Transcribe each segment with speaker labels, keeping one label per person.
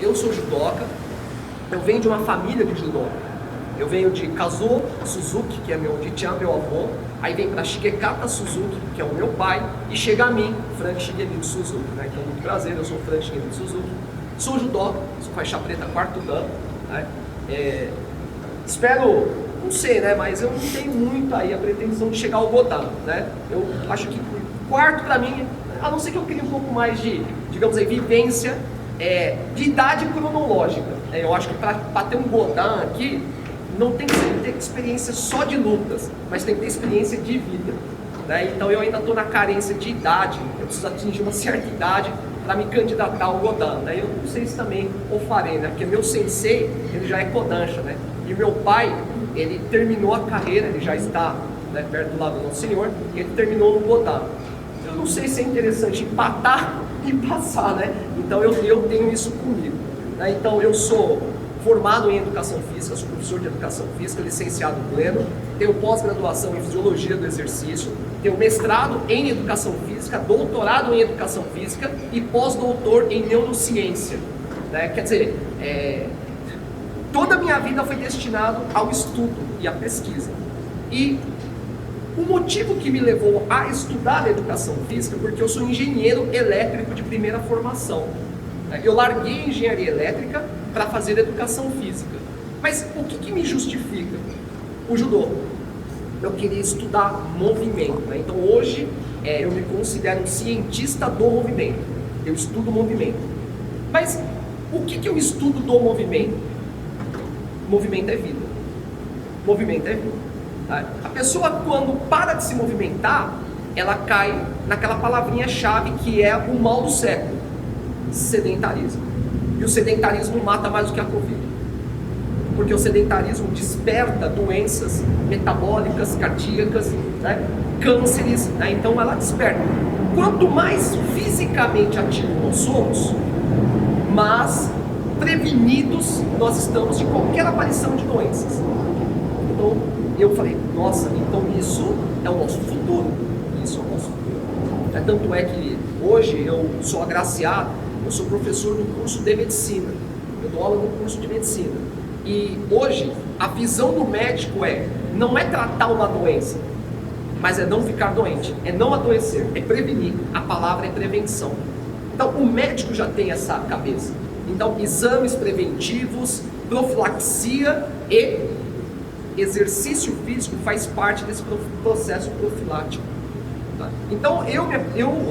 Speaker 1: eu sou judoca, eu venho de uma família de judô. Eu venho de Kazuo Suzuki, que é meu Dichan, meu avô, aí vem para Shigekata Suzuki, que é o meu pai, e chega a mim, Frank Shigemitsu Suzuki, né? Então, muito prazer, eu sou Frank Shigemitsu Suzuki, sou judoca, sou faixa preta quarto dan, né? Espero, não sei, né? Mas eu não tenho muito aí a pretensão de chegar ao Godan, né? Eu acho que quarto para mim, a não ser que eu crie um pouco mais de, digamos aí, vivência, de idade cronológica. Eu acho que para ter um Godan aqui, não tem que ter experiência só de lutas, mas tem que ter experiência de vida, né? Então eu ainda estou na carência de idade, eu preciso atingir uma certa idade para me candidatar ao Godan, né? Eu não sei se também o farei, né? Porque meu sensei, ele já é Kodansha, né? E meu pai, ele terminou a carreira, ele já está, né, perto do lado do Nosso Senhor, e ele terminou no Godan. Eu não sei se é interessante empatar e passar, né? Então eu tenho isso comigo, né? Então eu sou formado em Educação Física, sou professor de Educação Física, licenciado pleno, tenho pós-graduação em Fisiologia do Exercício, tenho mestrado em Educação Física, doutorado em Educação Física e pós-doutor em Neurociência, né? Quer dizer, toda a minha vida foi destinado ao estudo e à pesquisa. E o motivo que me levou a estudar a Educação Física, porque eu sou engenheiro elétrico de primeira formação. Eu larguei a engenharia elétrica para fazer educação física. Mas o que me justifica? O judô. Eu queria estudar movimento, né? Então hoje eu me considero um cientista do movimento. Eu estudo movimento. Mas o que eu estudo do movimento? Movimento é vida. Movimento é vida. A pessoa, quando para de se movimentar, ela cai naquela palavrinha-chave que é o mal do século: sedentarismo. E o sedentarismo mata mais do que a Covid. Porque o sedentarismo desperta doenças metabólicas, cardíacas, né? Cânceres, né? Então ela desperta. Quanto mais fisicamente ativos nós somos, mais prevenidos nós estamos de qualquer aparição de doenças. Então eu falei, nossa, então isso é o nosso futuro. Isso é o nosso futuro. Tanto é que hoje eu sou agraciado, eu sou professor do curso de medicina, eu dou aula no curso de medicina. E hoje a visão do médico não é tratar uma doença, mas é não ficar doente, é não adoecer, é prevenir. A palavra é prevenção. Então o médico já tem essa cabeça. Então exames preventivos, profilaxia e exercício físico faz parte desse processo profilático. Tá? Então eu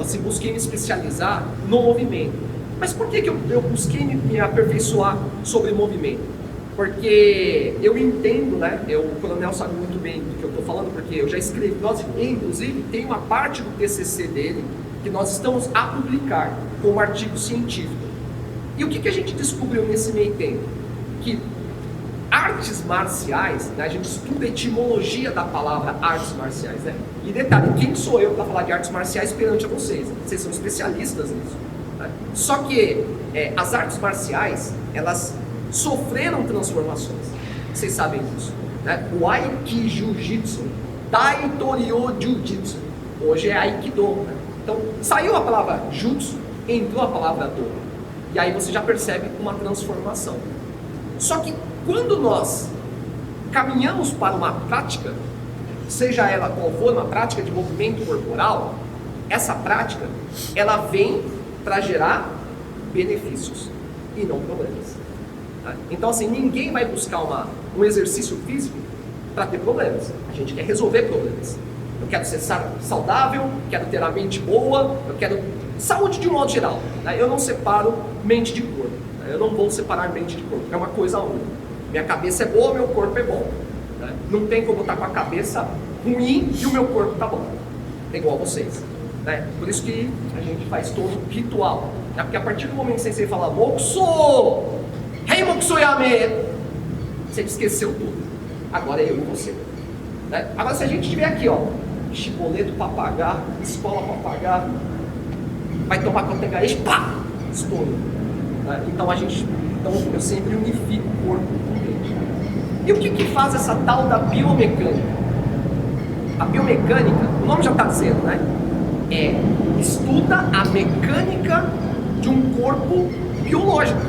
Speaker 1: assim, busquei me especializar no movimento. Mas por que eu busquei me aperfeiçoar sobre movimento? Porque eu entendo, né? O Coronel sabe muito bem do que eu estou falando, porque eu já escrevi, inclusive tem uma parte do TCC dele que nós estamos a publicar como artigo científico. E o que a gente descobriu nesse meio tempo? Que artes marciais, né? A gente estuda a etimologia da palavra artes marciais, né? E detalhe, quem sou eu para falar de artes marciais perante a vocês? Vocês são especialistas nisso. Só que as artes marciais, elas sofreram transformações. Vocês sabem disso, né? O Aiki Jiu-Jitsu, Daitoryo Jiu-Jitsu, hoje é Aikido, né? Então saiu a palavra Jutsu, entrou a palavra Do. E aí você já percebe uma transformação. Só que quando nós caminhamos para uma prática, seja ela qual for, uma prática de movimento corporal, essa prática, ela vem para gerar benefícios e não problemas. Tá? Então assim, ninguém vai buscar um exercício físico para ter problemas. A gente quer resolver problemas. Eu quero ser saudável, quero ter a mente boa, eu quero saúde de um modo geral. Né? Eu não separo mente de corpo. Né? Eu não vou separar mente de corpo. É uma coisa única. Minha cabeça é boa, meu corpo é bom. Né? Não tem como estar com a cabeça ruim e o meu corpo tá bom. É igual a vocês. Né? Por isso que a gente faz todo um ritual. Né? Porque a partir do momento que você fala Mokuso, Hei Mokuso Yame, você esqueceu tudo. Agora é eu e você. Né? Agora se a gente estiver aqui, ó, chiboleto para pagar, escola para pagar, vai tomar Contengaesh, pá, estouro. Né? Então eu sempre unifico o corpo com o mente. E o que faz essa tal da biomecânica? A biomecânica, o nome já está dizendo, né? Estuda a mecânica de um corpo biológico.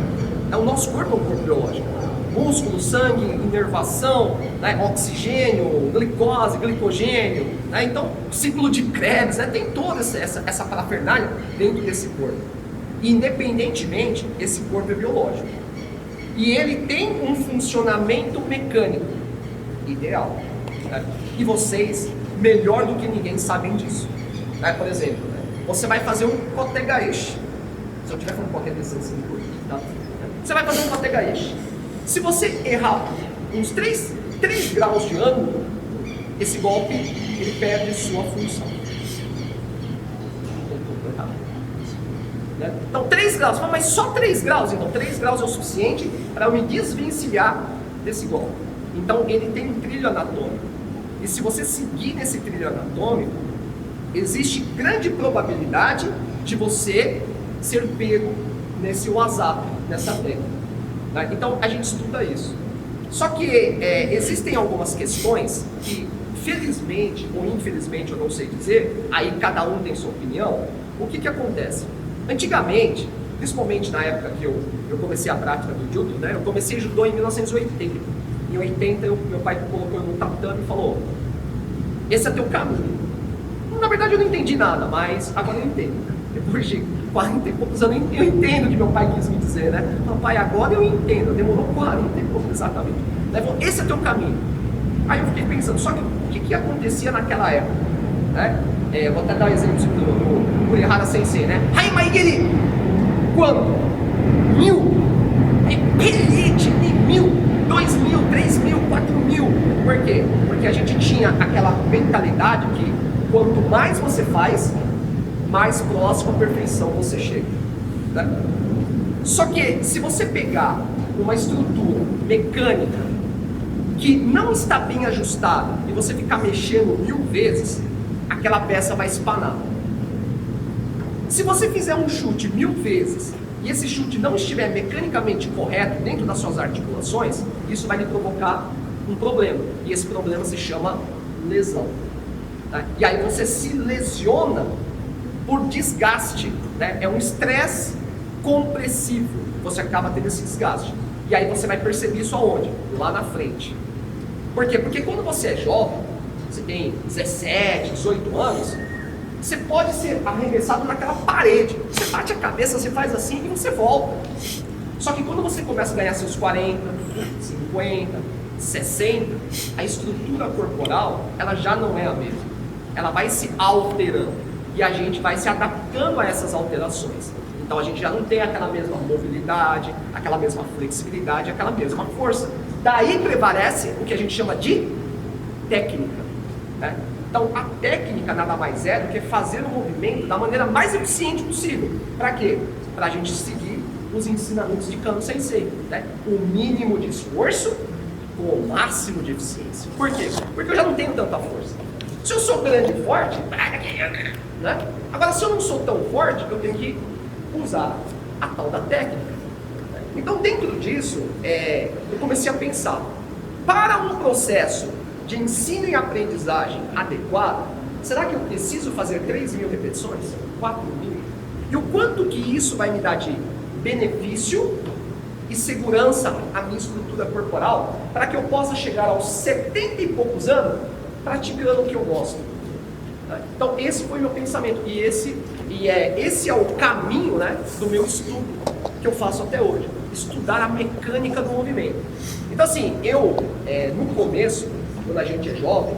Speaker 1: O nosso corpo é um corpo biológico. Músculo, sangue, inervação, né? Oxigênio, glicose, glicogênio, né? Então, ciclo de Krebs, né? Tem toda essa parafernália dentro desse corpo. Independentemente, esse corpo é biológico. E ele tem um funcionamento mecânico ideal. Né? E vocês, melhor do que ninguém, sabem disso. Né? Por exemplo, né? Você vai fazer um kotegaeshi. Se eu estiver falando qualquer coisa assim, tá? Você vai fazer um kotegaeshi. Se você errar uns 3 graus de ângulo, esse golpe ele perde sua função. Né? Então 3 graus, mas só 3 graus, então 3 graus é o suficiente para eu me desvencilhar desse golpe. Então ele tem um trilho anatômico. E se você seguir nesse trilho anatômico, existe grande probabilidade de você ser pego nesse WhatsApp, nessa técnica. Né? Então a gente estuda isso. Só que existem algumas questões que, felizmente ou infelizmente, eu não sei dizer, aí cada um tem sua opinião. O que acontece? Antigamente, principalmente na época que eu comecei a prática do judo, né? Eu comecei judô em 1980. Em 80, meu pai colocou eu no tatame e falou: esse é teu caminho. Na verdade eu não entendi nada, mas agora eu entendo. Depois de 40 e poucos anos eu entendo o que meu pai quis me dizer, né? Pai, agora eu entendo. Demorou 40 e poucos exatamente. Esse é teu caminho. Aí eu fiquei pensando, só que o que acontecia naquela época? Né? Vou até dar um exemplo do Kurihara Sensei, né? Haimaigeri! Quando? 1000! Elite! 1000! 2000, 3000, 4000. Por quê? Porque a gente tinha aquela mentalidade que quanto mais você faz, mais próximo à perfeição você chega. Né? Só que se você pegar uma estrutura mecânica que não está bem ajustada e você ficar mexendo 1000 vezes, aquela peça vai espanar. Se você fizer um chute 1000 vezes e esse chute não estiver mecanicamente correto dentro das suas articulações, isso vai lhe provocar um problema. E esse problema se chama lesão. Né? E aí você se lesiona por desgaste. Né? É um estresse compressivo. Você acaba tendo esse desgaste. E aí você vai perceber isso aonde? Lá na frente. Por quê? Porque quando você é jovem, você tem 17, 18 anos, você pode ser arremessado naquela parede. Você bate a cabeça, você faz assim e você volta. Só que quando você começa a ganhar seus 40, 50, 60, a estrutura corporal, ela já não é a mesma. Ela vai se alterando. E a gente vai se adaptando a essas alterações. Então a gente já não tem aquela mesma mobilidade, aquela mesma flexibilidade, aquela mesma força. Daí prevalece o que a gente chama de técnica. Né? Então a técnica nada mais é do que fazer o movimento da maneira mais eficiente possível. Para quê? Para a gente seguir os ensinamentos de Kano Sensei. Né? O mínimo de esforço com o máximo de eficiência. Por quê? Porque eu já não tenho tanta força. Se eu sou grande e forte, né? Agora se eu não sou tão forte, eu tenho que usar a tal da técnica. Então dentro disso, eu comecei a pensar, para um processo de ensino e aprendizagem adequado, será que eu preciso fazer 3.000 repetições? 4.000? E o quanto que isso vai me dar de benefício e segurança à minha estrutura corporal, para que eu possa chegar aos 70 e poucos anos praticando o que eu gosto. Então esse foi o meu pensamento e esse é o caminho, né, do meu estudo que eu faço até hoje, estudar a mecânica do movimento. Então assim, no começo, quando a gente é jovem,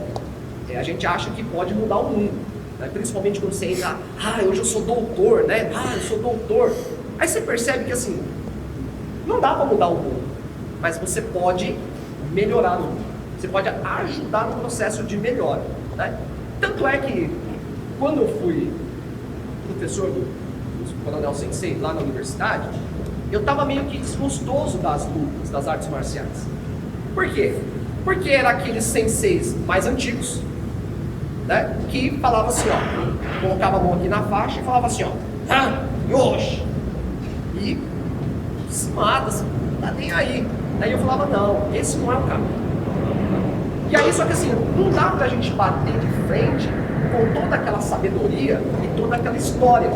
Speaker 1: a gente acha que pode mudar o mundo, né? Principalmente quando você entra, hoje eu sou doutor, né? Eu sou doutor. Aí você percebe que assim, não dá para mudar o mundo, mas você pode melhorar o mundo. Você pode ajudar no processo de melhora. Né? Tanto é que, quando eu fui professor do Coronel Sensei lá na universidade, eu estava meio que desgostoso das lutas, das artes marciais. Por quê? Porque eram aqueles senseis mais antigos, né, que falavam assim, ó, colocava a mão aqui na faixa e falava assim, ó, Yoshi! E se mata, não tá nem aí. Aí eu falava, não, esse não é o caminho. E aí, só que assim, não dá pra gente bater de frente com toda aquela sabedoria e toda aquela história,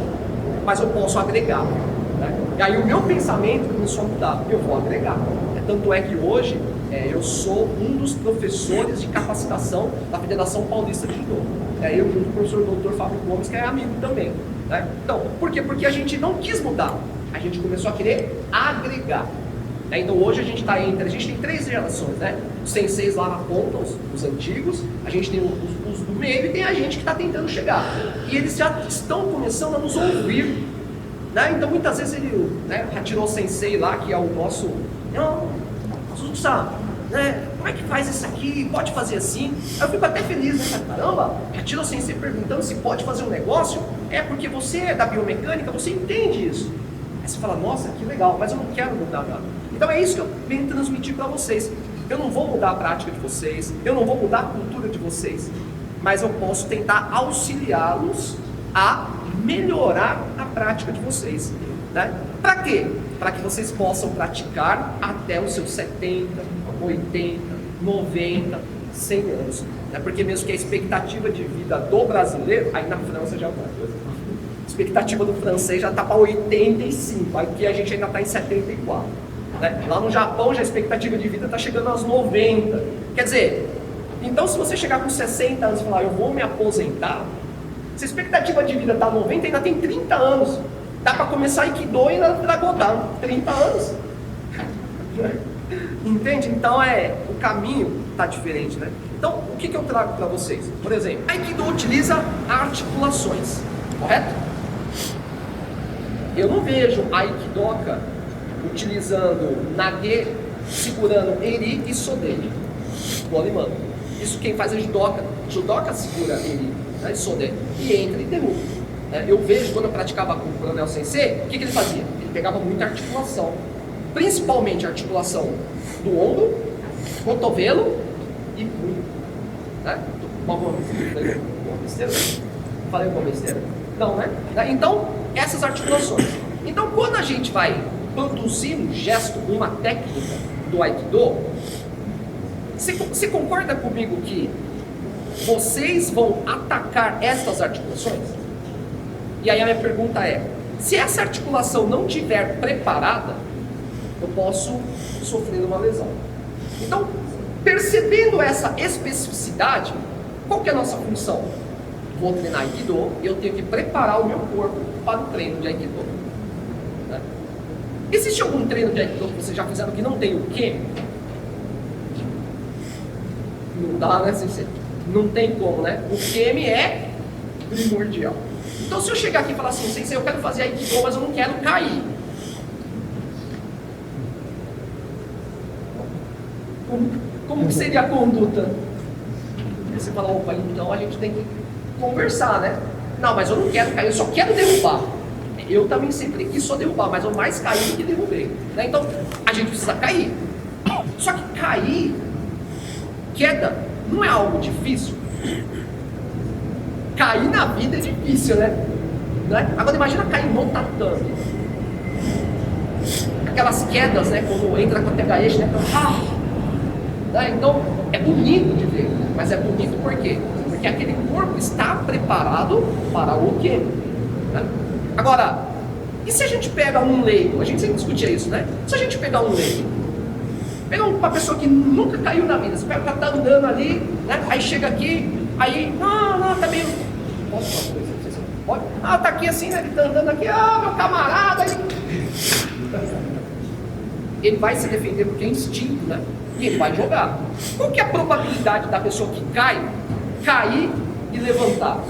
Speaker 1: mas eu posso agregar, né? E aí o meu pensamento começou a mudar, eu vou agregar. Tanto é que hoje eu sou um dos professores de capacitação da Federação Paulista de Judô. Eu junto com o professor Dr. Fábio Gomes, que é amigo também. Né? Então, por quê? Porque a gente não quis mudar, a gente começou a querer agregar. Então hoje a gente tem 3 gerações, né? Os senseis lá na ponta, os antigos, a gente tem os do meio e tem a gente que está tentando chegar. E eles já estão começando a nos ouvir. Né? Então muitas vezes ele, né, Hachiro Sensei lá, que é o nosso... Não, Suzuki-san, né? Como é que faz isso aqui? Pode fazer assim? Eu fico até feliz, né? Caramba, Hachiro Sensei perguntando se pode fazer um negócio, porque você é da biomecânica, você entende isso. Aí você fala, nossa, que legal, mas eu não quero mudar nada. Então é isso que eu venho transmitir para vocês. Eu não vou mudar a prática de vocês, eu não vou mudar a cultura de vocês, mas eu posso tentar auxiliá-los a melhorar a prática de vocês. Né? Para quê? Para que vocês possam praticar até os seus 70, 80, 90, 100 anos. Né? Porque mesmo que a expectativa de vida do brasileiro, aí na França já é outra coisa. A expectativa do francês já está para 85, aqui a gente ainda está em 74. Né? Lá no Japão já a expectativa de vida está chegando aos 90. Quer dizer, então se você chegar com 60 anos e falar, eu vou me aposentar, se a expectativa de vida está 90, ainda tem 30 anos. Dá para começar Aikido e ainda Dragodá, 30 anos. Entende? Então o caminho está diferente, né? Então, o que eu trago para vocês? Por exemplo, Aikido utiliza articulações, correto? Eu não vejo Aikidoka utilizando Nage, segurando Eri e Sode, do alemão. Isso quem faz é Judoka. Judoka segura Eri, né, Sode, e entra e derruba. Eu vejo, quando eu praticava com o Coronel Sensei, o que ele fazia? Ele pegava muita articulação, principalmente a articulação do ombro, cotovelo e punho. Né? Alguma besteira? Falei alguma besteira? Não, né? Então, essas articulações. Então, quando a gente vai produzir um gesto, uma técnica do Aikido, você concorda comigo que vocês vão atacar essas articulações? E aí a minha pergunta é, se essa articulação não estiver preparada, eu posso sofrer uma lesão. Então, percebendo essa especificidade, qual que é a nossa função? Vou treinar Aikido e eu tenho que preparar o meu corpo para o treino de Aikido. Né? Existe algum treino de Aikido que vocês já fizeram que não tem o Kemi? Não dá, né, Sensei? Não tem como, né? O Kemi é primordial. Então, se eu chegar aqui e falar assim, Sensei, eu quero fazer Aikido, mas eu não quero cair. Como que seria a conduta? Aí você fala, opa, então a gente tem que conversar, né? Não, mas eu não quero cair, eu só quero derrubar. Eu também sempre quis só derrubar, mas eu mais caí do que derrubei. Né? Então, a gente precisa cair. Só que cair, queda, não é algo difícil. Cair na vida é difícil, né? Agora imagina cair no tatame. Aquelas quedas, né? Quando entra com a THX, né? Então, é bonito de ver, mas é bonito por quê? Porque aquele corpo está preparado para o quê? Né? Agora, e se a gente pega um leigo? A gente sempre discutia isso, né? Se a gente pegar um leigo, pega uma pessoa que nunca caiu na vida, você pega o cara tá andando ali, né? Aí chega aqui, aí, não, tá meio... Posso falar coisa? Pode? Tá aqui assim, né? Ele tá andando aqui, meu camarada, ele vai se defender porque é instinto, né? E ele vai jogar. Qual que é a probabilidade da pessoa que cair e levantar?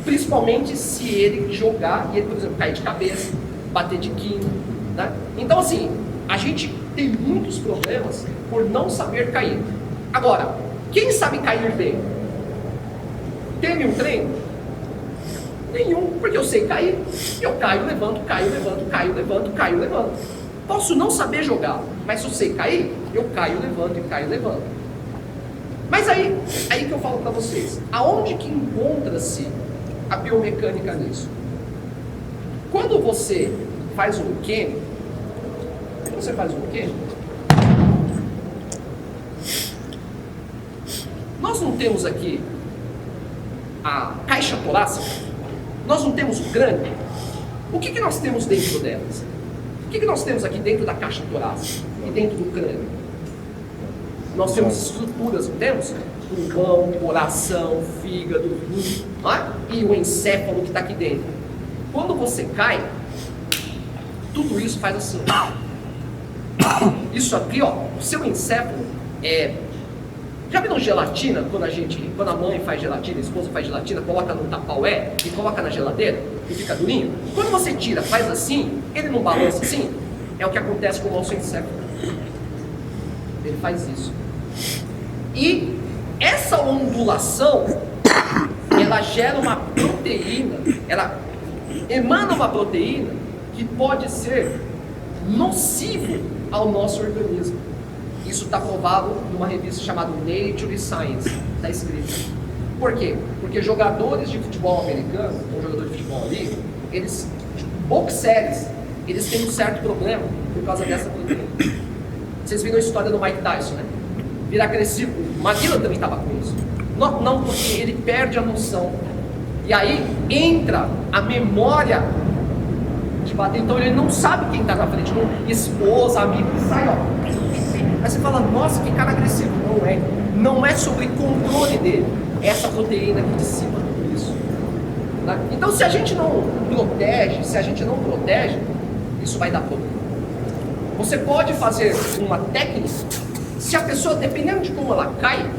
Speaker 1: Principalmente se ele jogar e ele, por exemplo, cair de cabeça, bater de quina, né? Então, assim, a gente tem muitos problemas por não saber cair. Agora, quem sabe cair bem? Tem um treino? Nenhum, porque eu sei cair. Eu caio, levanto, caio, levanto, caio, levanto, caio, levanto. Posso não saber jogar, mas se eu sei cair, eu caio, levanto, e caio, levanto. Mas aí que eu falo para vocês, aonde que encontra-se a biomecânica nisso? Quando você faz um Kemi, nós não temos aqui a caixa torácica, nós não temos o crânio, O que nós temos dentro delas? O que nós temos aqui dentro da caixa torácica e dentro do crânio? Nós temos estruturas, não temos? Pulmão, coração, fígado, rim, e o encéfalo que está aqui dentro. Quando você cai, tudo isso faz assim. Isso aqui, ó, o seu encéfalo já viram gelatina? Quando a mãe faz gelatina, a esposa faz gelatina, coloca no tapaué e coloca na geladeira e fica durinho? Quando você tira, faz assim, ele não balança assim? É o que acontece com o nosso encéfalo. Ele faz isso. E essa ondulação, ela gera uma proteína, ela emana uma proteína que pode ser nocivo ao nosso organismo. Isso está provado numa revista chamada Nature Science, está escrito. Por quê? Porque jogadores de futebol americano, um jogador de futebol ali, eles, boxers, eles têm um certo problema por causa dessa proteína. Vocês viram a história do Mike Tyson, né? Vira agressivo. O McGill também estava com isso. Não, porque ele perde a noção. E aí entra a memória de bater. Então ele não sabe quem está na frente. Esposa, amigo, sai, ó. Aí você fala, nossa, que cara agressivo. Não é. Não é sobre controle dele. É essa proteína que dissipa tudo isso. Né? Então se a gente não protege, isso vai dar problema. Você pode fazer uma técnica, se a pessoa, dependendo de como ela cai,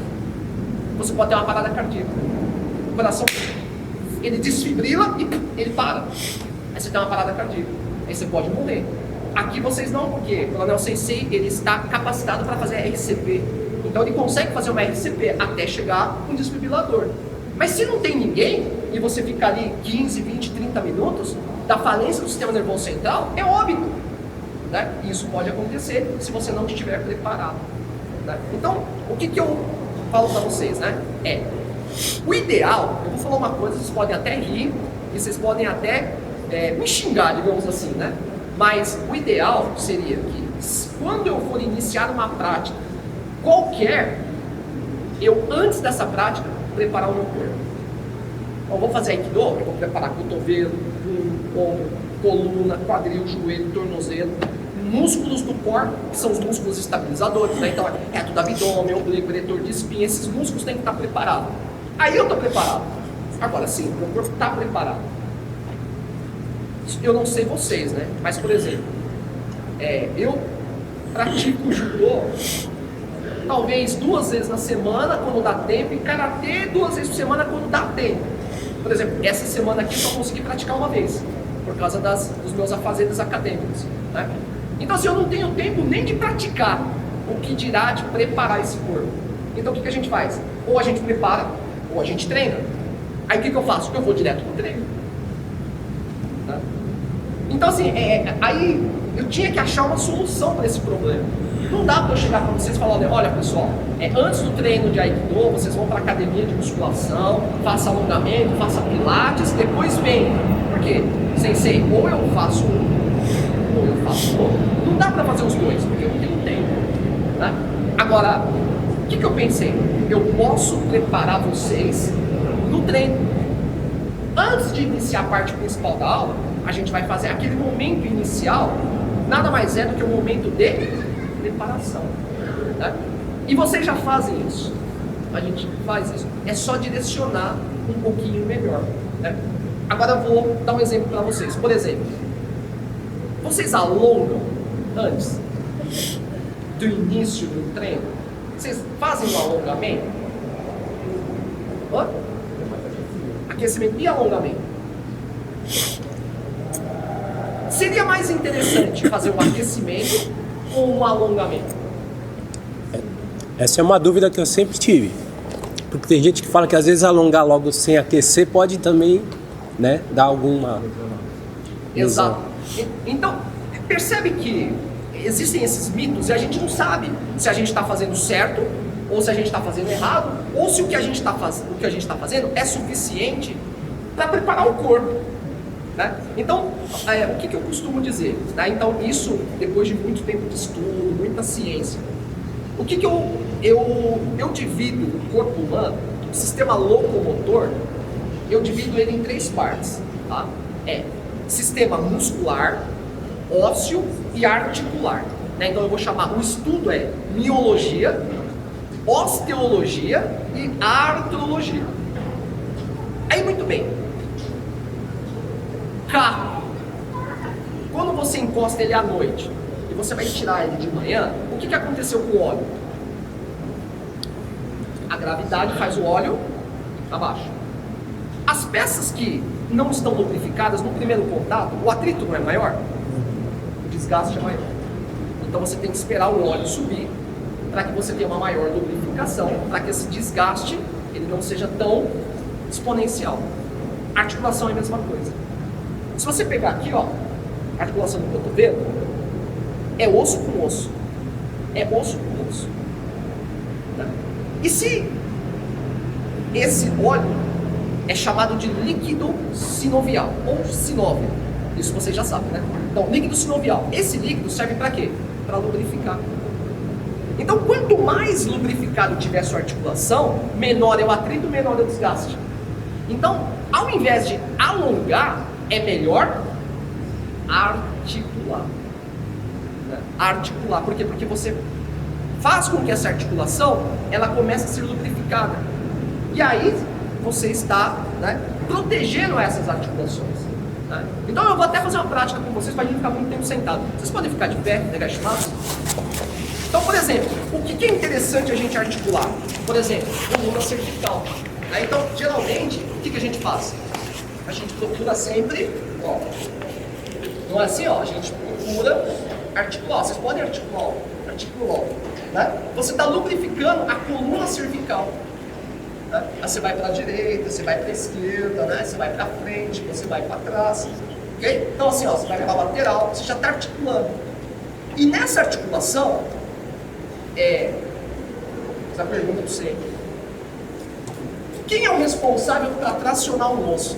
Speaker 1: você pode ter uma parada cardíaca. O coração, ele desfibrila e ele para. Aí você tem uma parada cardíaca. Aí você pode morrer. Aqui vocês não, porque o Coronel Sensei, ele está capacitado para fazer RCP. Então ele consegue fazer uma RCP até chegar um desfibrilador. Mas se não tem ninguém, e você fica ali 15, 20, 30 minutos, da falência do sistema nervoso central, é óbito. Né? E isso pode acontecer se você não estiver preparado. Né? Então, o que eu falo para vocês, né? O ideal, eu vou falar uma coisa, vocês podem até rir, e vocês podem até me xingar, digamos assim, né? Mas o ideal seria que, quando eu for iniciar uma prática qualquer, eu, antes dessa prática, preparar o meu corpo. Então, eu vou fazer Aikido, eu vou preparar cotovelo, ombro, coluna, quadril, joelho, tornozelo, músculos do corpo, que são os músculos estabilizadores, né? Então, reto do abdômen, oblíquo, eretor de espinha, esses músculos têm que estar preparados. Aí eu estou preparado. Agora sim, meu corpo está preparado. Eu não sei vocês, né? Mas, por exemplo, eu pratico judô talvez 2 vezes na semana, quando dá tempo, e karatê 2 vezes por semana, quando dá tempo. Por exemplo, essa semana aqui só consegui praticar 1 vez, por causa dos meus afazeres acadêmicos, né? Então, assim, eu não tenho tempo nem de praticar, o que dirá de preparar esse corpo. Então, o que a gente faz? Ou a gente prepara, ou a gente treina. Aí, o que eu faço? Eu vou direto pro treino. Tá? Então, assim, aí eu tinha que achar uma solução para esse problema. Não dá para eu chegar para vocês e falar, olha pessoal, antes do treino de Aikido, vocês vão para a academia de musculação, faça alongamento, faça pilates, depois vem. Por quê? Sensei, ou eu faço um, ou eu faço outro. Não dá para fazer os dois, porque eu não tenho tempo. Né? Agora, o que eu pensei? Eu posso preparar vocês no treino. Antes de iniciar a parte principal da aula, a gente vai fazer aquele momento inicial, nada mais é do que o momento de preparação. Né? E vocês já fazem isso. A gente faz isso. É só direcionar um pouquinho melhor. Né? Agora eu vou dar um exemplo para vocês. Por exemplo, vocês alongam antes do início do treino? Vocês fazem um alongamento? Aquecimento e alongamento. Seria mais interessante fazer um aquecimento ou um alongamento?
Speaker 2: Essa é uma dúvida que eu sempre tive. Porque tem gente que fala que às vezes alongar logo sem aquecer pode também, né, dar alguma...
Speaker 1: Exato. Então, percebe que existem esses mitos e a gente não sabe se a gente está fazendo certo ou se a gente está fazendo errado, ou se o que a gente está fazendo é suficiente para preparar o corpo. Né? Então, o que eu costumo dizer? Né? Então, isso depois de muito tempo de estudo, muita ciência. O que eu divido o corpo humano, o sistema locomotor, eu divido ele em 3 partes. Tá? sistema muscular, ósseo e articular. Né? Então eu vou chamar, o estudo é miologia, osteologia e artrologia. Aí muito bem. Carro. Quando você encosta ele à noite e você vai tirar ele de manhã, o que aconteceu com o óleo? A gravidade faz o óleo abaixo. As peças que não estão lubrificadas no primeiro contato, o atrito não é maior? O desgaste é maior. Então você tem que esperar o óleo subir para que você tenha uma maior lubrificação, para que esse desgaste ele não seja tão exponencial. A articulação é a mesma coisa. Se você pegar aqui, ó, a articulação do cotovelo, é osso com osso. É osso com osso. Tá? E se esse óleo é chamado de líquido sinovial ou sinóvio? Isso vocês já sabem, né? Então, líquido sinovial. Esse líquido serve para quê? Para lubrificar. Então, quanto mais lubrificado tiver sua articulação, menor é o atrito, menor é o desgaste. Então, ao invés de alongar, é melhor articular. Né? Articular. Por quê? Porque você faz com que essa articulação ela comece a ser lubrificada. E aí, você está, né, protegendo essas articulações. Né? Então, eu vou até fazer uma prática com vocês para a gente ficar muito tempo sentado. Vocês podem ficar de pé, negativado? Então, por exemplo, o que é interessante a gente articular? Por exemplo, coluna cervical. Né? Então, geralmente, o que a gente faz? A gente procura sempre, ó, não é assim, ó, a gente procura articular. Vocês podem articular, né? Você está lubrificando a coluna cervical. Né? Aí você vai para a direita, você vai para a esquerda, né? Você vai para frente, você vai para trás. Okay? Então, assim, ó, você vai para a lateral, você já está articulando. E nessa articulação, essa pergunta para você. Quem é o responsável para tracionar o osso?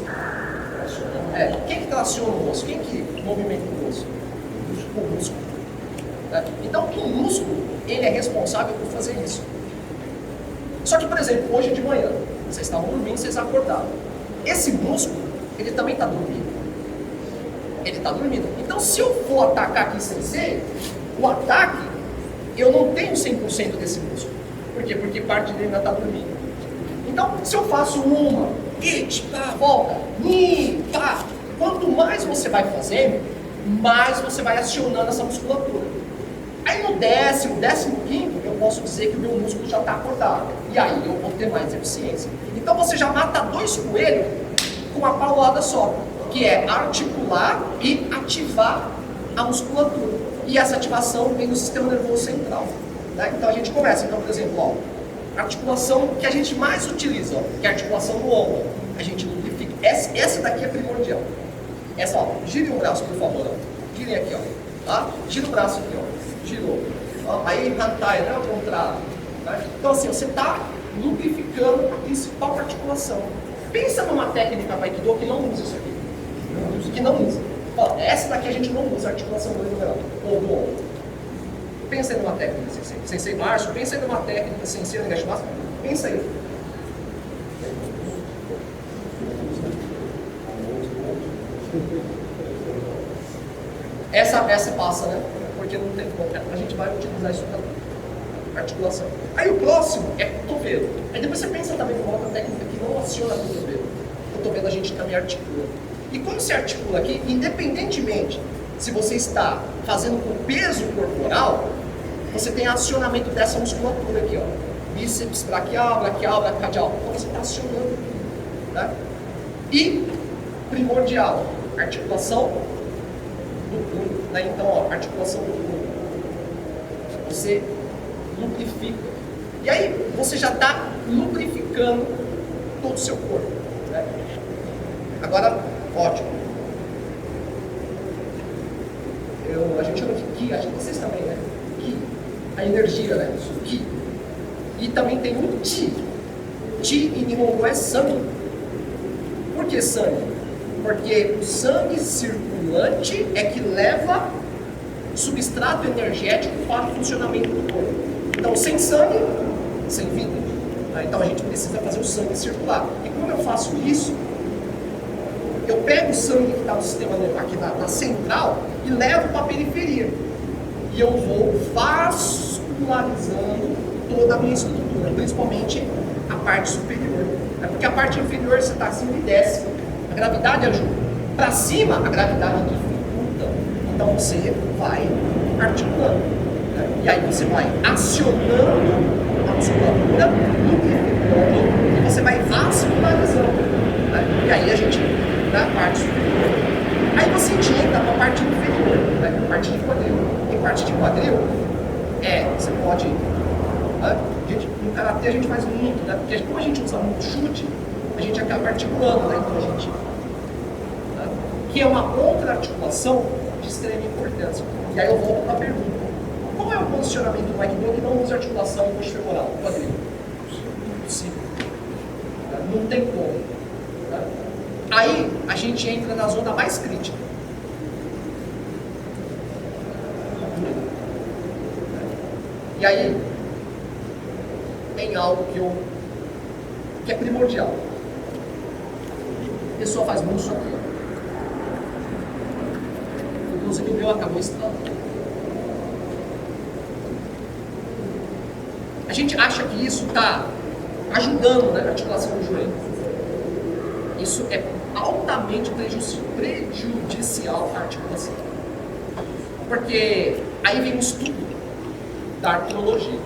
Speaker 1: Quem que traciona o osso? Quem que movimenta o osso? O músculo. Então, o músculo, ele é responsável por fazer isso. Só que, por exemplo, hoje de manhã, vocês estavam dormindo, vocês acordaram. Esse músculo, ele também está dormindo. Ele está dormindo. Então, se eu for atacar aqui sem ser, o ataque, eu não tenho 100% desse músculo. Por quê? Porque parte dele ainda está dormindo. Então, se eu faço uma, volta, pá, quanto mais você vai fazendo, mais você vai acionando essa musculatura. Aí no 15º, eu posso dizer que o meu músculo já está acordado. E aí eu vou ter mais eficiência. Então você já mata 2 coelhos com uma paulada só, que é articular e ativar a musculatura. E essa ativação vem do sistema nervoso central. Né? Então a gente começa, então, por exemplo, ó, a articulação que a gente mais utiliza, ó, que é a articulação do ombro. A gente lubrifica. Essa daqui é primordial. Essa, ó, gire o braço, por favor. Ó. Girem aqui, ó. Tá? Gira o braço aqui, ó. Girou. Ó, aí, hantai, né? Ao contrário. Tá? Então, assim, você está lubrificando a principal articulação. Pensa numa técnica para Aikido que não usa isso aqui. Que não usa. Ó, essa daqui a gente não usa, a articulação do numeral, ou do ombro. Pensa aí numa técnica, Sensei Márcio, pensa aí numa técnica, Sensei Nagashimasa, pensa aí. Essa passa, né? Porque não tem como. A gente vai utilizar isso também. Articulação. Aí o próximo é cotovelo. Aí depois você pensa também numa outra técnica que não aciona cotovelo. Cotovelo a gente também articula. E como se articula aqui, independentemente se você está fazendo com peso corporal, você tem acionamento dessa musculatura aqui, ó. Bíceps, braquial, braquial. Então você está acionando. Né? E primordial, articulação do punho. Né? Então, ó, articulação do punho. Você lubrifica. E aí você já está lubrificando todo o seu corpo. Né? Agora, ótimo. A gente chama de Ki, acho que vocês também, né? Ki, a energia, né? Ki. E também tem o Chi. Chi em Nihongo é sangue. Por que sangue? Porque o sangue circulante é que leva substrato energético para o funcionamento do corpo. Então, sem sangue, sem vida. Então, a gente precisa fazer o sangue circular. E como eu faço isso? eu pego o sangue que está no sistema aqui na central e levo para a periferia. E eu vou vascularizando toda a minha estrutura, principalmente a parte superior. É porque a parte inferior você está acima e desce. A gravidade ajuda. Para cima, a gravidade dificulta. Então você vai articulando. Né? E aí você vai acionando a musculatura, lubrificando, e você vai vascularizando. Né? E aí a gente dá a parte superior. Aí você entra para a parte inferior, né? A parte de quadril. E parte de quadril você pode. No karatê a gente faz muito, né? Porque como a gente usa muito chute, a gente acaba articulando, né? Então a gente. Né? Que é uma outra articulação de extrema importância. E aí eu volto para a pergunta. Qual é o posicionamento do Aikido que não usa articulação coxa femoral, quadril? Impossível. Não tem como. Né? Aí a gente entra na zona mais crítica. E aí tem algo que é primordial. A pessoa faz muito isso aqui. Inclusive o meu acabou estralando. A gente acha que isso está ajudando, né, na articulação do joelho. Isso é altamente prejudicial à articulação. Porque aí vem um estudo da artrologia.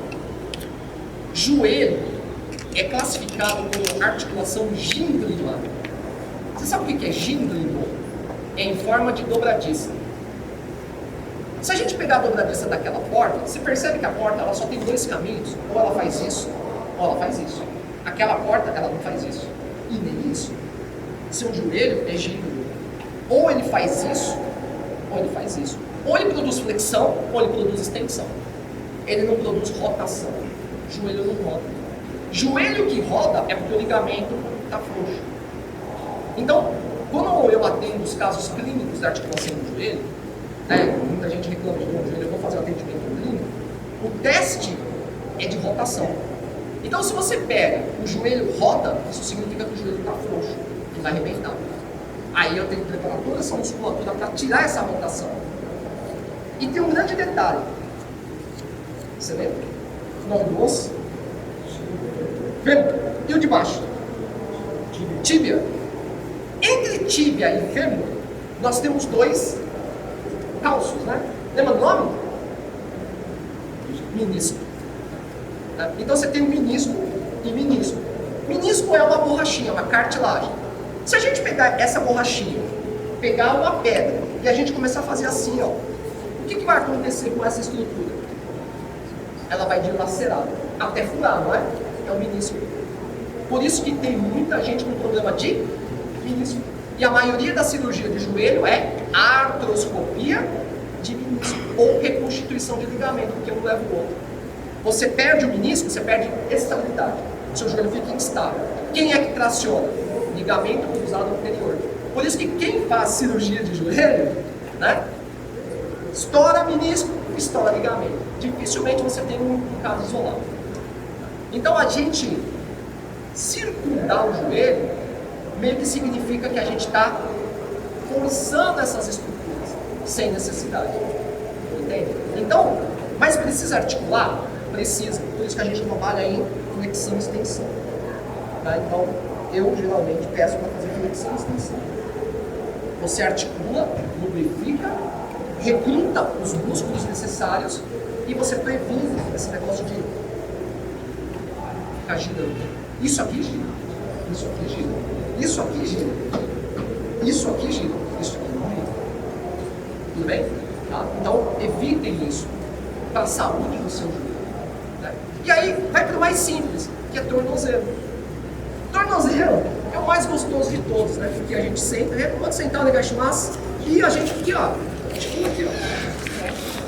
Speaker 1: Joelho é classificado como articulação gínglima. Você sabe o que é gínglimo? É em forma de dobradiça. Se a gente pegar a dobradiça daquela porta, você percebe que a porta ela só tem dois caminhos. Ou ela faz isso, ou ela faz isso. Aquela porta, ela não faz isso. E nem isso. Seu joelho é gínglimo. Ou ele faz isso, ou ele faz isso. Ou ele produz flexão, ou ele produz extensão. Ele não produz rotação. Joelho não roda. Joelho que roda é porque o ligamento está frouxo. Então, quando eu atendo os casos clínicos da articulação do joelho, muita gente reclama de dor no joelho, eu vou fazer um atendimento clínico, o teste é de rotação. Então, se você pega o joelho roda, isso significa que o joelho está frouxo, que vai arrebentar. Aí eu tenho que preparar toda essa musculatura para tirar essa rotação. E tem um grande detalhe. Você lembra? Nome do osso? Fêmur. E o de baixo? Tíbia. Entre tíbia e fêmur, nós temos dois cálcios, né? Lembra do nome? Menisco. Então você tem menisco e menisco. Menisco é uma borrachinha, uma cartilagem. Se a gente pegar essa borrachinha, pegar uma pedra e a gente começar a fazer assim, ó, o que vai acontecer com essa estrutura? Ela vai dilacerar, até furar, não é? É o menisco. Por isso que tem muita gente com problema de menisco. E a maioria da cirurgia de joelho é artroscopia de menisco ou reconstituição de ligamento, porque um leva o outro. Você perde o menisco, você perde estabilidade. O seu joelho fica instável. Quem é que traciona? Ligamento cruzado anterior. Por isso que quem faz cirurgia de joelho, né, estoura menisco, estoura ligamento. Dificilmente você tem um caso isolado. Então a gente circundar o joelho meio que significa que a gente está forçando essas estruturas sem necessidade. Entende? Então, mas precisa articular? Precisa. Por isso que a gente trabalha em flexão e extensão. Tá? Então, eu geralmente peço para fazer flexão e extensão. Você articula, lubrifica, recruta os músculos necessários e você previne esse negócio de ficar girando. Isso aqui gira. Isso aqui gira. Isso aqui gira. Isso aqui gira. Isso aqui não gira. Tudo bem? Tá? Então, evitem isso para a saúde do seu joelho. Né? E aí, vai para o mais simples, que é tornozelo. Tornozelo é o mais gostoso de todos, né? Porque a gente senta, pode sentar o negachimasu e a gente aqui, ó, articula aqui, ó,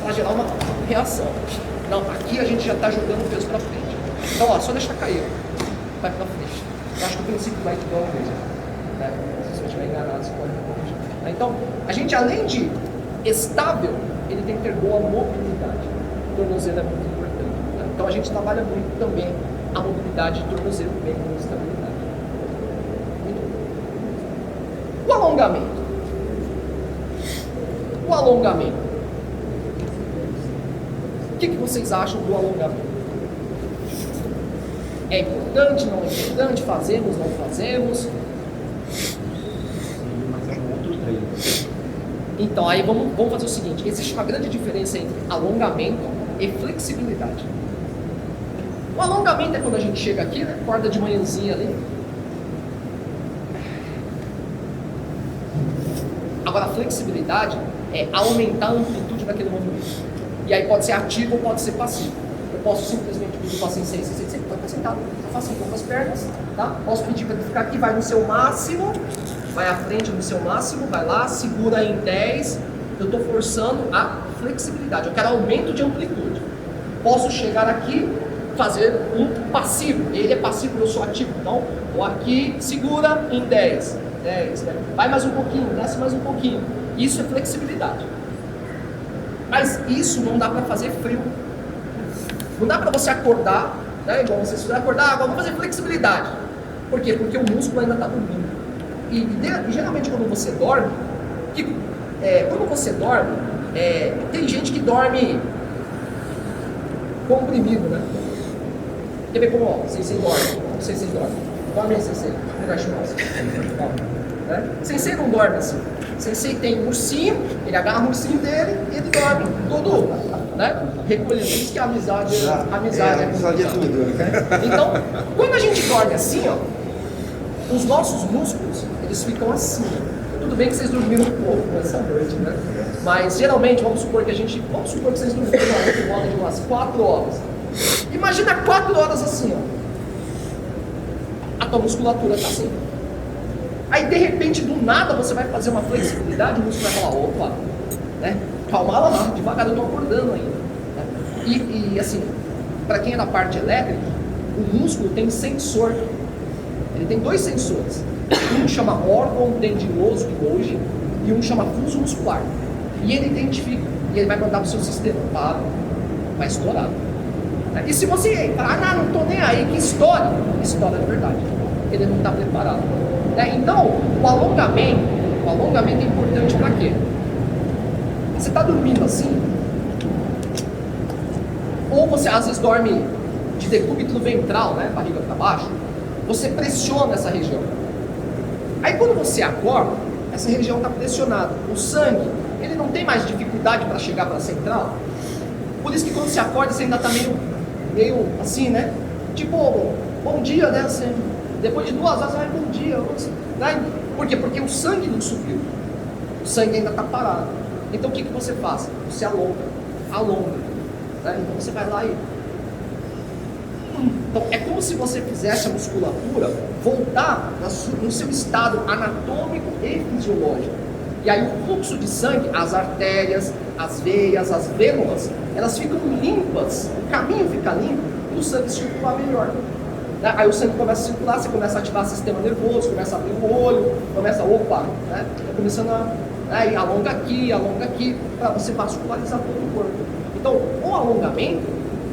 Speaker 1: para gerar uma reação. Não, aqui a gente já está jogando o peso para frente. Então, ó, só deixa cair, ó. Vai para frente. Eu acho que o princípio vai igual mesmo. Né? Se eu estiver enganado, você pode me corrigir. Então, a gente, além de estável, ele tem que ter boa mobilidade. O tornozelo é muito importante. Né? Então, a gente trabalha muito também a mobilidade de tornozelo, bem com estabilidade. Muito bom. O alongamento. O alongamento. O que vocês acham do alongamento? É importante, não é importante? Fazemos, não fazemos? Então, aí vamos fazer o seguinte. Existe uma grande diferença entre alongamento e flexibilidade. O alongamento é quando a gente chega aqui, né? Acorda de manhãzinha ali. Agora, a flexibilidade é aumentar a amplitude daquele movimento. E aí pode ser ativo ou pode ser passivo. Eu posso simplesmente pedir para você ficar sentado, faça um pouco as pernas, tá? Posso pedir para ele ficar aqui, vai no seu máximo, vai à frente no seu máximo, vai lá, segura em 10. Eu estou forçando a flexibilidade, eu quero aumento de amplitude. Posso chegar aqui, fazer um passivo, ele é passivo, eu sou ativo, então vou aqui, segura em 10, né? Vai mais um pouquinho, desce mais um pouquinho. Isso é flexibilidade. Mas isso não dá para fazer frio. Não dá para você acordar, né? Igual você se acordar, agora vou fazer flexibilidade. Por quê? Porque o músculo ainda está dormindo. E geralmente quando você dorme, tem gente que dorme comprimido, né? Quer ver como, ó, Sensei dorme? Não sei se dorme. Dorme aí, Sensei. Né? Sensei não dorme assim. Sensei tem um ursinho, ele agarra o ursinho dele e ele dorme todo, né? Recolhido. Diz que a amizade é tudo. Então, quando a gente dorme assim, ó, os nossos músculos, eles ficam assim. Tudo bem que vocês dormiram um pouco nessa noite, né? Mas geralmente, vamos supor que vocês dormiram por volta de umas 4 horas. Imagina 4 horas assim, ó. A tua musculatura tá assim. Aí de repente, do nada, você vai fazer uma flexibilidade, o músculo vai falar, opa, né? Calma lá, devagar, eu tô acordando ainda. Né? E assim, para quem é da parte elétrica, o músculo tem sensor. Ele tem 2 sensores. Um chama órgão tendinoso de Golgi e um chama fuso muscular. E ele identifica, e ele vai mandar para o seu sistema, vai estourar. E se você entrar, não tô nem aí, que estoura de verdade. Ele não está preparado. Então, o alongamento é importante para quê? Você está dormindo assim, ou você às vezes dorme de decúbito ventral, né, barriga para baixo, você pressiona essa região. Aí quando você acorda, essa região está pressionada. O sangue, ele não tem mais dificuldade para chegar para a central. Por isso que quando você acorda, você ainda está meio assim, né? Tipo, bom dia, né? Assim, depois de 2 horas, bom dia. Né? Por quê? Porque o sangue não subiu. O sangue ainda está parado. Então o que você faz? Você alonga. Né? Então você vai lá e... Então é como se você fizesse a musculatura voltar no seu estado anatômico e fisiológico. E aí o fluxo de sangue, as artérias, as veias, as vênulas, elas ficam limpas, o caminho fica limpo e o sangue circula melhor. Aí o sangue começa a circular, você começa a ativar o sistema nervoso, começa a abrir o olho, começa a né? Tá começando a alonga aqui, para você vascularizar todo o corpo. Então, o alongamento,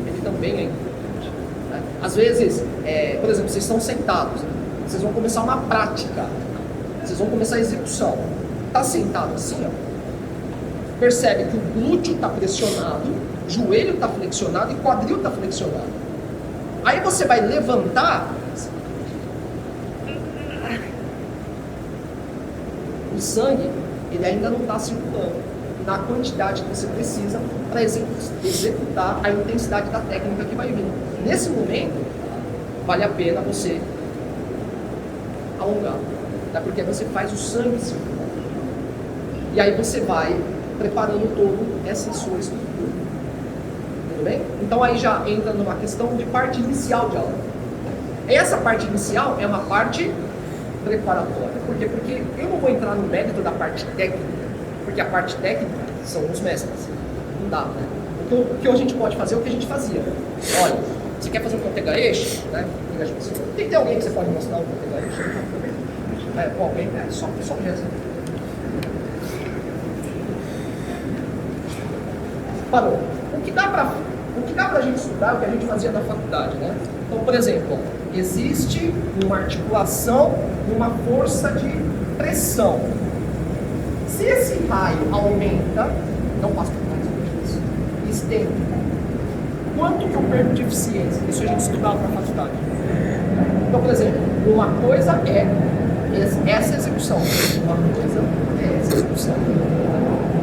Speaker 1: ele também é importante. Né? Às vezes, por exemplo, vocês estão sentados, vocês vão começar uma prática, vocês vão começar a execução. Está sentado assim, ó, percebe que o glúteo está pressionado, o joelho está flexionado e o quadril está flexionado. Aí você vai levantar, o sangue, ele ainda não está circulando na quantidade que você precisa para executar a intensidade da técnica que vai vir. Nesse momento, vale a pena você alongar, tá? Porque você faz o sangue circular. E aí você vai preparando toda essa sua estrutura. Tudo bem? Então aí já entra numa questão de parte inicial de aula. Essa parte inicial é uma parte preparatória. Por quê? Porque eu não vou entrar no mérito da parte técnica, porque a parte técnica são os mestres. Não dá, né? Então, o que a gente pode fazer é o que a gente fazia. Olha, você quer fazer um Kotegaeshi, né? Tem que ter alguém que você pode mostrar um Kotegaeshi? Alguém? Só o Jéssica. Parou. O que dá pra gente estudar é o que a gente fazia na faculdade, né? Então, por exemplo, existe uma articulação e uma força de pressão. Se esse raio aumenta, não passa por mais isso, estende. Quanto que eu perco de eficiência? Isso a gente estudava na faculdade. Então, por exemplo, uma coisa é essa execução, uma coisa é essa execução.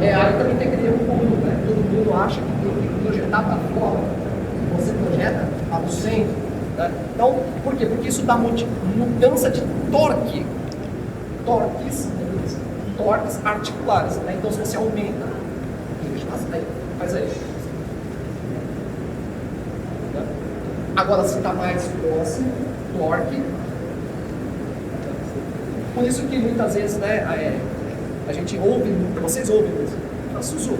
Speaker 1: Aí também tem que ter um comum, né? Todo mundo acha que tem que projetar para fora, você projeta para o centro. Né? Então, por quê? Porque isso dá mudança de torque, torques articulares. Né? Então, se você aumenta, faz aí. Agora, se está mais próximo, torque. Por isso que muitas vezes, né, a gente ouve, vocês ouvem isso. Nossa, Suzu,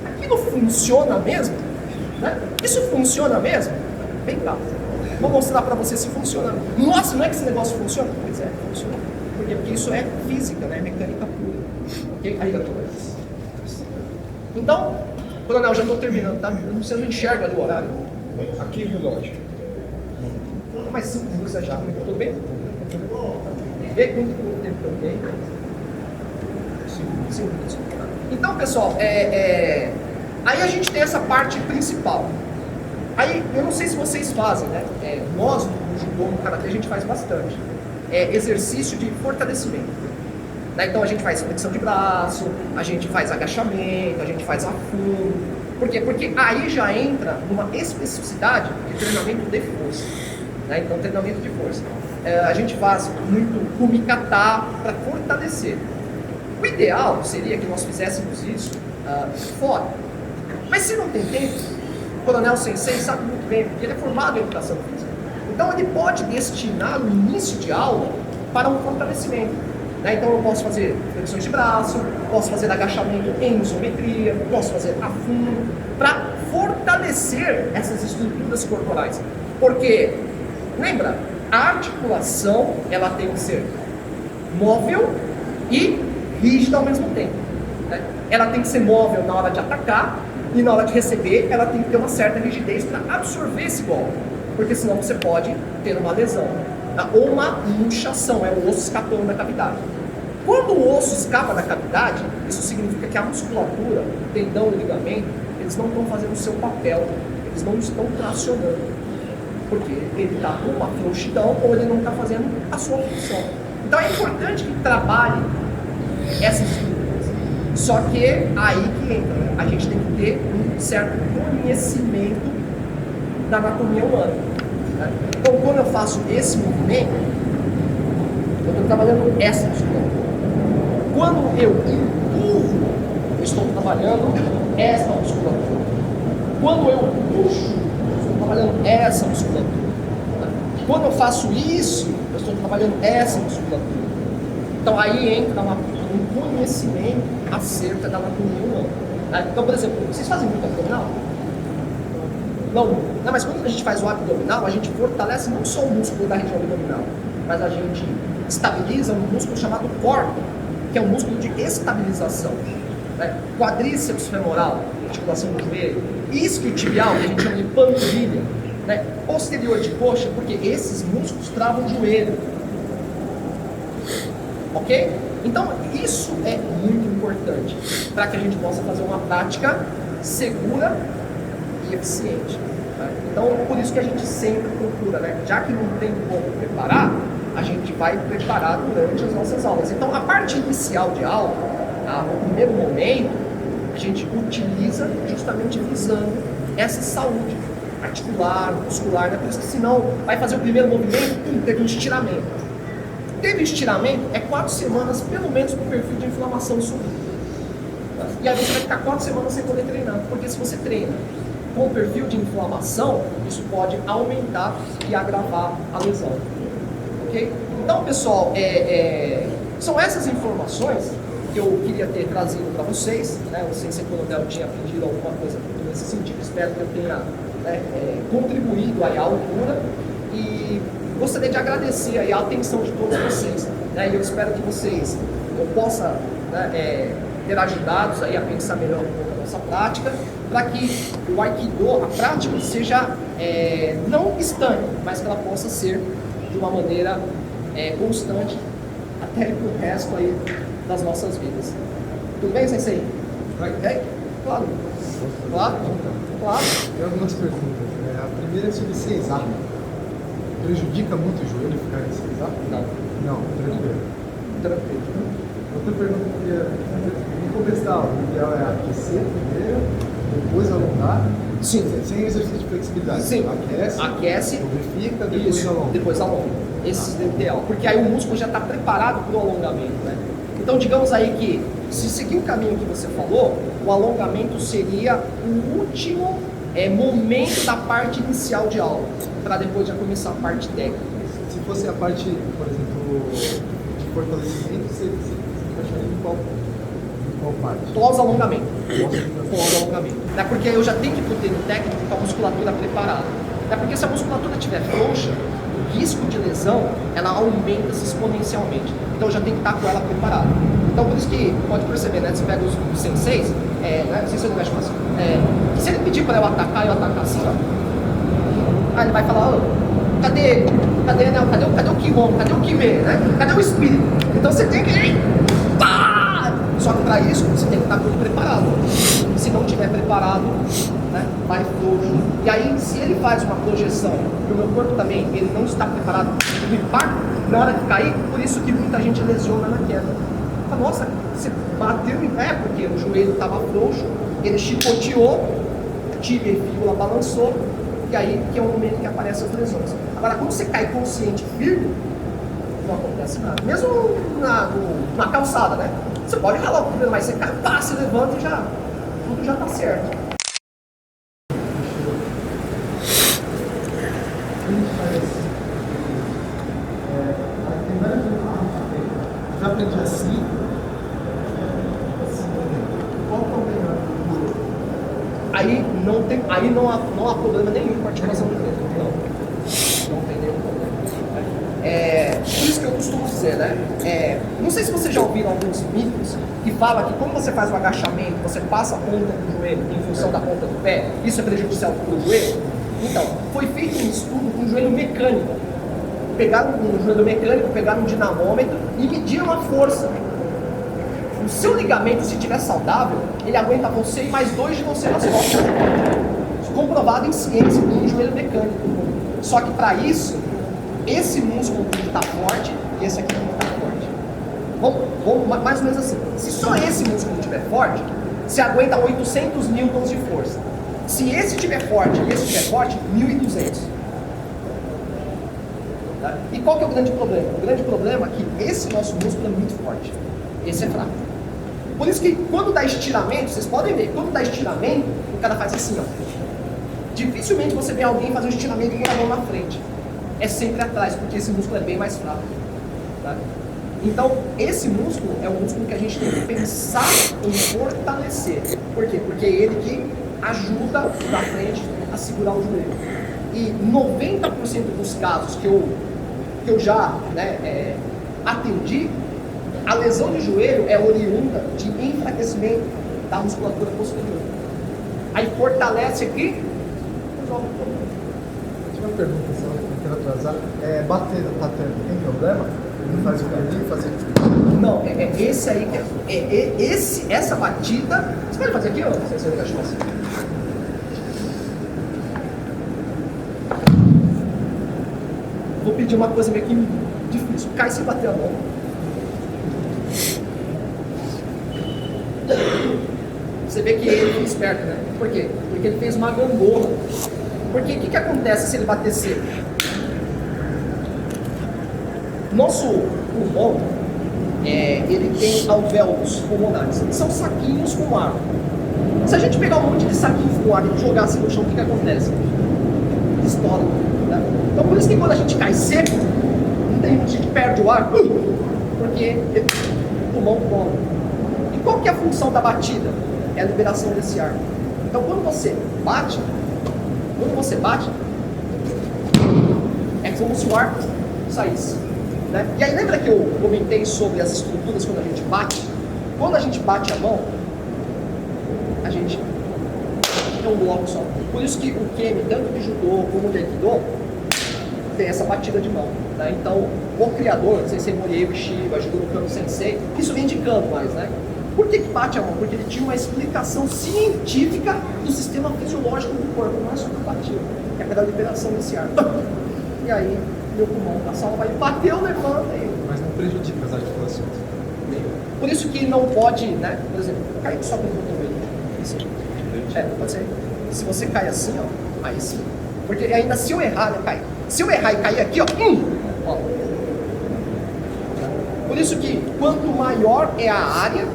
Speaker 1: aquilo funciona mesmo? Né? Isso funciona mesmo? Vem cá. Vou mostrar para você se funciona. Nossa, não é que esse negócio funciona? Pois é, funciona. Por quê? Porque isso é física, né? Mecânica pura. Ok? Aí, então, coronel, já estou terminando, tá? Você não enxerga ali o horário.
Speaker 3: Aqui, relógio.
Speaker 1: Mais 5 minutos já. Tudo bem? Vê quanto tempo que eu tenho. 5 minutos. Então, pessoal, aí a gente tem essa parte principal. Aí, eu não sei se vocês fazem, né? Nós, no judô, no karatê, a gente faz bastante. Exercício de fortalecimento. Né? Então, a gente faz flexão de braço, a gente faz agachamento, a gente faz afundo. Por quê? Porque aí já entra numa especificidade de treinamento de força. Né? Então, treinamento de força. A gente faz muito kumikata para fortalecer. O ideal seria que nós fizéssemos isso fora. Mas se não tem tempo, o Coronel Sensei sabe muito bem, porque ele é formado em educação física. Então ele pode destinar o início de aula para um fortalecimento. Né? Então eu posso fazer flexões de braço, posso fazer agachamento em isometria, posso fazer afundo, para fortalecer essas estruturas corporais. Porque, lembra, a articulação ela tem que ser móvel e rígida ao mesmo tempo. Né? Ela tem que ser móvel na hora de atacar e na hora de receber ela tem que ter uma certa rigidez para absorver esse golpe, porque senão você pode ter uma lesão, tá? Ou uma luxação, o osso escapando da cavidade. Quando o osso escapa da cavidade, isso significa que a musculatura, o tendão e o ligamento, eles não estão fazendo o seu papel, eles não estão tracionando, porque ele está com uma frouxidão ou ele não está fazendo a sua função. Então é importante que trabalhe essas estruturas. Só que aí que entra, né? A gente tem que ter um certo conhecimento da anatomia humana. Né? Então, quando eu faço esse movimento, eu estou trabalhando essa musculatura. Quando eu empurro, eu estou trabalhando essa musculatura. Quando eu puxo, eu estou trabalhando essa musculatura. Né? Quando eu faço isso, eu estou trabalhando essa musculatura. Então aí entra um conhecimento acerca da anatomia humana. Né? Então, por exemplo, vocês fazem muito abdominal? Não, mas quando a gente faz o abdominal, a gente fortalece não só o músculo da região abdominal, mas a gente estabiliza um músculo chamado core, que é um músculo de estabilização. Né? Quadríceps femoral, articulação do joelho, isquiotibial, que a gente chama de panturrilha, né? Posterior de coxa, porque esses músculos travam o joelho. Ok? Então, isso é muito importante para que a gente possa fazer uma prática segura e eficiente. Né? Então, por isso que a gente sempre procura, né? Já que não tem como preparar, a gente vai preparar durante as nossas aulas. Então, a parte inicial de aula, o primeiro momento, a gente utiliza justamente visando essa saúde articular, muscular, né? Por isso que senão vai fazer o primeiro movimento, teve um estiramento. Teve estiramento, é 4 semanas pelo menos para o perfil de inflamação subir. E aí você vai ficar 4 semanas sem poder treinar, porque se você treina com o perfil de inflamação, isso pode aumentar e agravar a lesão. Ok? Então, pessoal, são essas informações que eu queria ter trazido para vocês. Né? O Sensei Coronel tinha pedido alguma coisa nesse sentido, espero que eu tenha contribuído aí à altura. E gostaria de agradecer aí a atenção de todos vocês, né? E eu espero que eu possa, né, ter ajudados aí a pensar melhor um pouco a nossa prática, para que o Aikido, a prática, seja não estânea, mas que ela possa ser de uma maneira constante até para o resto aí das nossas vidas. Tudo bem, Sensei? Ok? Claro. Claro. Claro.
Speaker 3: Tem algumas perguntas. A primeira é sobre CESAR. Prejudica muito o joelho ficar em CESAR?
Speaker 1: Não.
Speaker 3: Não, tranquilo.
Speaker 1: Tranquilo.
Speaker 3: Outra pergunta que no começo da aula, o ideal é aquecer primeiro, depois alongar.
Speaker 1: Sim.
Speaker 3: Sem exercício de flexibilidade.
Speaker 1: Sim.
Speaker 3: Aquece, lubrifica, depois
Speaker 1: isso,
Speaker 3: alonga.
Speaker 1: depois alonga. Esse é o ideal. Porque aí o músculo já está preparado para o alongamento, né? Então, digamos aí que, se seguir o caminho que você falou, o alongamento seria o último momento da parte inicial de aula, para depois já começar a parte técnica.
Speaker 3: Se fosse a parte, por exemplo, de fortalecimento, você encaixaria em qual parte?
Speaker 1: Pós-alongamento. Pós-alongamento. Porque eu já tenho que ir para o treino técnico com a musculatura preparada. Porque se a musculatura estiver frouxa, o risco de lesão, ela aumenta exponencialmente. Então eu já tenho que estar com ela preparada. Então por isso que, pode perceber, né? Você pega os senseis, né? Não sei se eu não mexe mais. Se ele pedir para eu atacar assim, ó. Aí ele vai falar, cadê o Kihon? Cadê o Kime? Né? Cadê o espírito? Então você tem que... Pá! Só que para isso, você tem que estar muito preparado. Se não estiver preparado, né, vai frouxo. E aí, se ele faz uma projeção e o meu corpo também, ele não está preparado para o impacto, na hora de cair, por isso que muita gente lesiona na queda. Fala, nossa, você bateu em pé, porque o joelho estava frouxo, ele chicoteou, tíbia e fíbula balançou, e aí que é o momento que aparecem as lesões. Agora, quando você cai consciente firme, não acontece nada. Mesmo na calçada, né? Você pode ralar o primeiro, mas você cai, pá, se levanta e já, tudo já está certo.
Speaker 3: Já aprendi assim. Qual que é o melhor?
Speaker 1: Aí não há problema nenhum com a articulação do dedo. Não tem nenhum problema. Por isso que eu costumo dizer, né? Não sei se vocês já ouviram alguns mitos que falam que quando você faz o agachamento, você passa a ponta do joelho em função da ponta do pé, isso é prejudicial para o joelho. Então, foi feito um estudo com joelho mecânico. Pegaram um joelho mecânico, pegaram um dinamômetro e mediram a força. O seu ligamento, se estiver saudável, ele aguenta você e mais 2 de você nas costas. Comprovado em ciência, com um joelho mecânico. Só que para isso, esse músculo tem que estar forte e esse aqui tem que estar forte. Vamos mais ou menos assim. Se só esse músculo estiver forte, você aguenta 800 newtons de força. Se esse estiver forte e esse estiver forte, 1200. Tá? E qual que é o grande problema? O grande problema é que esse nosso músculo é muito forte. Esse é fraco. Por isso que quando dá estiramento, vocês podem ver, quando dá estiramento, o cara faz assim, ó. Dificilmente você vê alguém fazer um estiramento com a mão na frente. É sempre atrás, porque esse músculo é bem mais fraco. Tá? Então, esse músculo é um músculo que a gente tem que pensar em fortalecer. Por quê? Porque é ele que ajuda da frente a segurar o joelho. E 90% dos casos que eu já atendi, a lesão de joelho é oriunda de enfraquecimento da musculatura posterior. Aí fortalece aqui, resolve o problema.
Speaker 3: Tinha uma pergunta, só não quero atrasar. Bater no tatame tem problema? Não faz o caminho fazer dificuldade?
Speaker 1: Não, esse aí que essa batida. Você pode fazer aqui, ó? Se você achou assim. Vou pedir uma coisa meio que difícil. Cai sem bater a mão. Você vê que ele foi esperto, né? Por quê? Porque ele fez uma gangorra. Porque o que acontece se ele bater seco? Nosso pulmão, ele tem alvéolos pulmonares. São saquinhos com ar. Se a gente pegar um monte de saquinhos com ar e jogar assim no chão, o que acontece? Estoura. Né? Então por isso que quando a gente cai seco, não tem a gente perde o ar, porque o pulmão cola. E qual que é a função da batida? É a liberação desse ar. Então quando você bate, é como se o ar saísse. Né? E aí lembra que eu comentei sobre as estruturas quando a gente bate? Quando a gente bate a mão, a gente é um bloco só. Por isso que o Kemi, tanto de judô como de aikido, tem essa batida de mão. Né? Então, o criador, Sensei Morihei Ueshiba, Jigoro Kano Sensei, isso vem de Kano mais, né? Por que bate a mão? Porque ele tinha uma explicação científica do sistema fisiológico do corpo, não é só que batia, é pela liberação desse ar. E aí, meu pulmão da sala vai bater, levanta e...
Speaker 3: Mas não prejudica as articulações.
Speaker 1: Por isso que não pode, né? Por exemplo, cair só com o cotovelo. Assim. Pode ser. Se você cai assim, ó, aí sim. Porque ainda se eu errar, né, cai. Se eu errar e cair aqui, ó. Por isso que quanto maior é a área,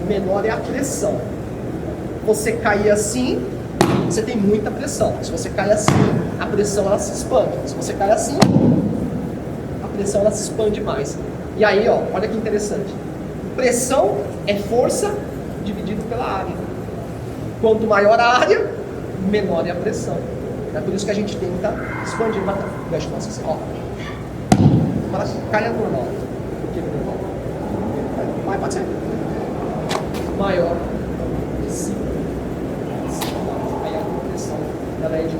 Speaker 1: menor é a pressão. Você cair assim, você tem muita pressão. Se você cai assim, a pressão ela se expande. Se você cai assim, a pressão ela se expande mais. E aí, ó, olha que interessante. Pressão é força dividido pela área. Quanto maior a área, menor é a pressão. É por isso que a gente tenta expandir. Deixa eu assim, ó. Para caia normal. Vai, pode ser. Maior. Sim. Aí a pressão ela é de